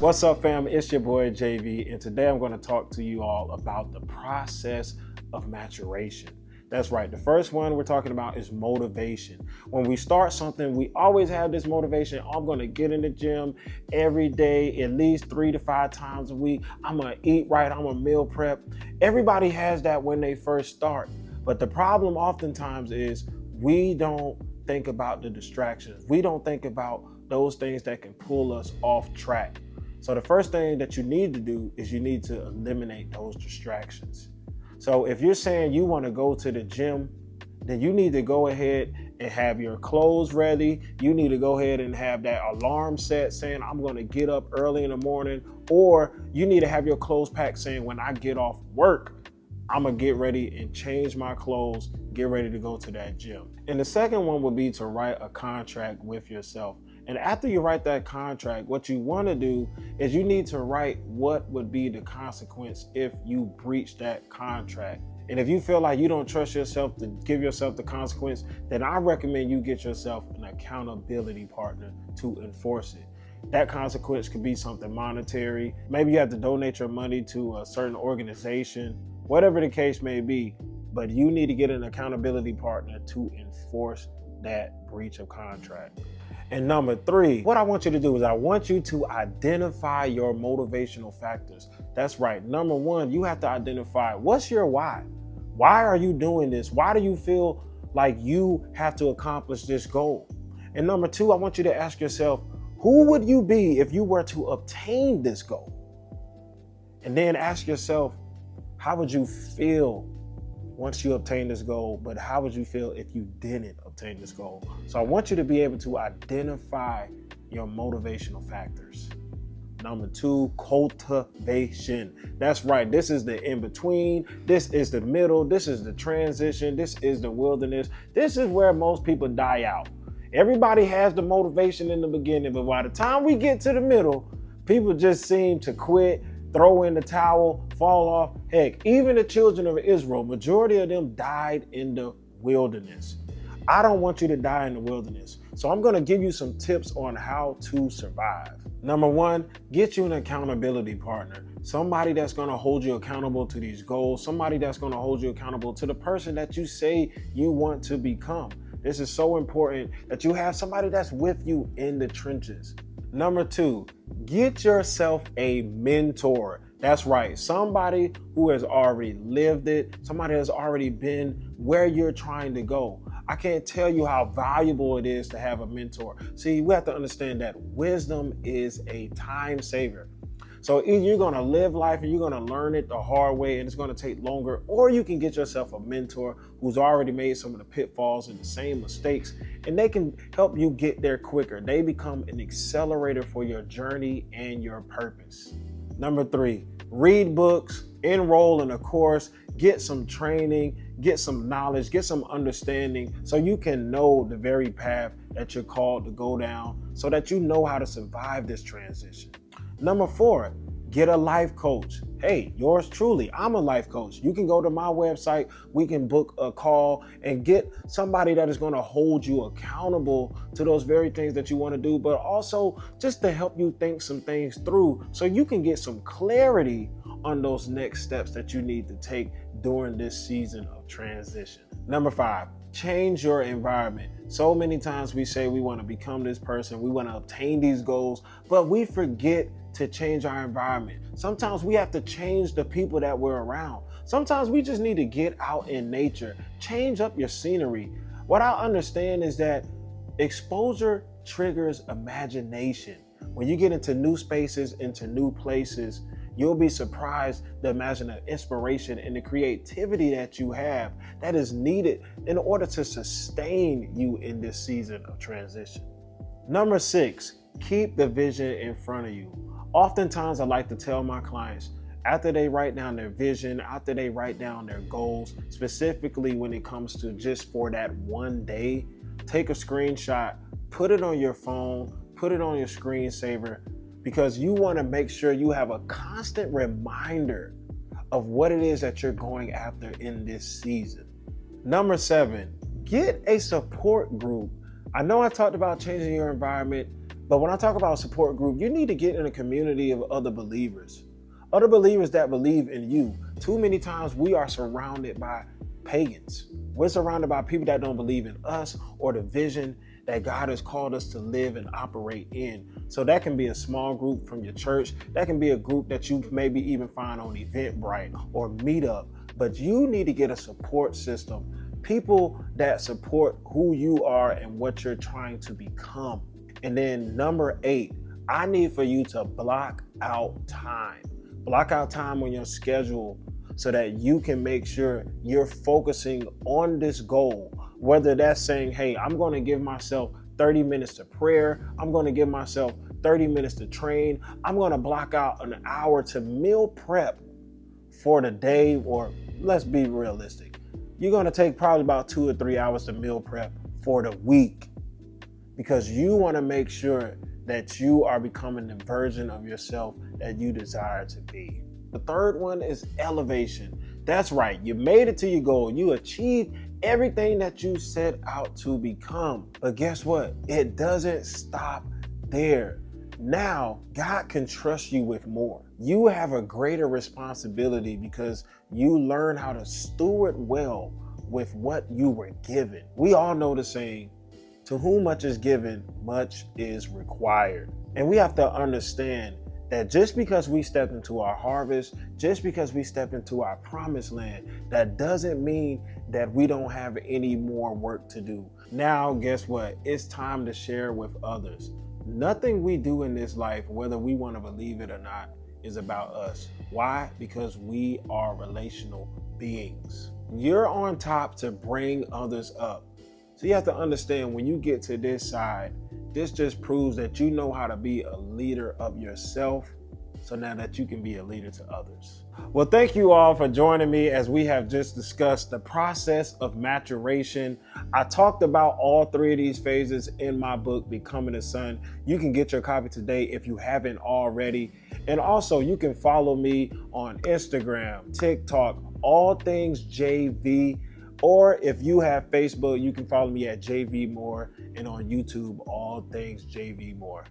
What's up, fam? It's your boy JV, and today I'm going to talk to you all about the process of maturation. That's right. The first one we're talking about is motivation. When we start something, we always have this motivation. I'm going to get in the gym every day, at least 3 to 5 times a week. I'm going to eat right. I'm going to meal prep. Everybody has that when they first start. But the problem oftentimes is we don't think about the distractions. We don't think about those things that can pull us off track. So the first thing that you need to do is you need to eliminate those distractions. So if you're saying you want to go to the gym, then you need to go ahead and have your clothes ready. You need to go ahead and have that alarm set saying, I'm going to get up early in the morning. Or you need to have your clothes packed saying, when I get off work, I'm going to get ready and change my clothes, get ready to go to that gym. And the second one would be to write a contract with yourself. And after you write that contract, what you want to do is you need to write what would be the consequence if you breach that contract. And if you feel like you don't trust yourself to give yourself the consequence, then I recommend you get yourself an accountability partner to enforce it. That consequence could be something monetary. Maybe you have to donate your money to a certain organization, whatever the case may be, but you need to get an accountability partner to enforce that breach of contract. And number 3, what I want you to do is I want you to identify your motivational factors. That's right. Number 1, you have to identify what's your why. Why are you doing this? Why do you feel like you have to accomplish this goal? And number 2, I want you to ask yourself, who would you be if you were to obtain this goal? And then ask yourself, how would you feel once you obtain this goal, but how would you feel if you didn't obtain this goal? So I want you to be able to identify your motivational factors. Number 2, cultivation. That's right. This is the in-between. This is the middle. This is the transition. This is the wilderness. This is where most people die out. Everybody has the motivation in the beginning, but by the time we get to the middle, people just seem to quit, throw in the towel, fall off. Heck, even the children of Israel, majority of them died in the wilderness. I don't want you to die in the wilderness. So I'm going to give you some tips on how to survive. Number 1, get you an accountability partner. Somebody that's going to hold you accountable to these goals. Somebody that's going to hold you accountable to the person that you say you want to become. This is so important that you have somebody that's with you in the trenches. Number 2, get yourself a mentor. That's right. Somebody who has already lived it, somebody has already been where you're trying to go. I can't tell you how valuable it is to have a mentor. See, we have to understand that wisdom is a time saver. So either you're going to live life and you're going to learn it the hard way and it's going to take longer, or you can get yourself a mentor who's already made some of the pitfalls and the same mistakes, and they can help you get there quicker. They become an accelerator for your journey and your purpose. Number 3, read books, enroll in a course, get some training, get some knowledge, get some understanding so you can know the very path that you're called to go down so that you know how to survive this transition. Number 4, get a life coach. Hey, yours truly, I'm a life coach. You can go to my website, we can book a call and get somebody that is going to hold you accountable to those very things that you want to do, but also just to help you think some things through so you can get some clarity on those next steps that you need to take during this season of transition. Number 5, change your environment. So many times we say we want to become this person, we want to obtain these goals, but we forget to change our environment. Sometimes we have to change the people that we're around. Sometimes we just need to get out in nature, change up your scenery. What I understand is that exposure triggers imagination. When you get into new spaces, into new places, you'll be surprised to imagine the inspiration and the creativity that you have that is needed in order to sustain you in this season of transition. Number 6, keep the vision in front of you. Oftentimes I like to tell my clients, after they write down their vision, after they write down their goals, specifically when it comes to just for that one day, take a screenshot, put it on your phone, put it on your screensaver, because you want to make sure you have a constant reminder of what it is that you're going after in this season. Number 7, get a support group. I know I talked about changing your environment, But when I talk about a support group, you need to get in a community of other believers that believe in you. Too many times we are surrounded by pagans. We're surrounded by people that don't believe in us or the vision that God has called us to live and operate in. So that can be a small group from your church. That can be a group that you maybe even find on Eventbrite or Meetup. But you need to get a support system. People that support who you are and what you're trying to become. And then number 8, I need for you to block out time. Block out time on your schedule so that you can make sure you're focusing on this goal. Whether that's saying, hey, I'm going to give myself 30 minutes to prayer. I'm going to give myself 30 minutes to train. I'm going to block out an hour to meal prep for the day, or let's be realistic. You're going to take probably about 2 or 3 hours to meal prep for the week, because you want to make sure that you are becoming the version of yourself that you desire to be. The third one is elevation. That's right. You made it to your goal. You achieved everything that you set out to become. But guess what? It doesn't stop there. Now, God can trust you with more. You have a greater responsibility because you learn how to steward well with what you were given. We all know the saying, to whom much is given, much is required. And we have to understand that just because we step into our harvest, just because we step into our promised land, that doesn't mean that we don't have any more work to do. Now, guess what? It's time to share with others. Nothing we do in this life, whether we want to believe it or not, is about us. Why? Because we are relational beings. You're on top to bring others up. So you have to understand, when you get to this side, this just proves that you know how to be a leader of yourself, so now that you can be a leader to others. Well, thank you all for joining me as we have just discussed the process of maturation. I talked about all 3 of these phases in my book, Becoming a Son. You can get your copy today if you haven't already. And also, you can follow me on Instagram, TikTok, all things JV. Or if you have Facebook, you can follow me at JV Moore, and on YouTube, all things JV Moore.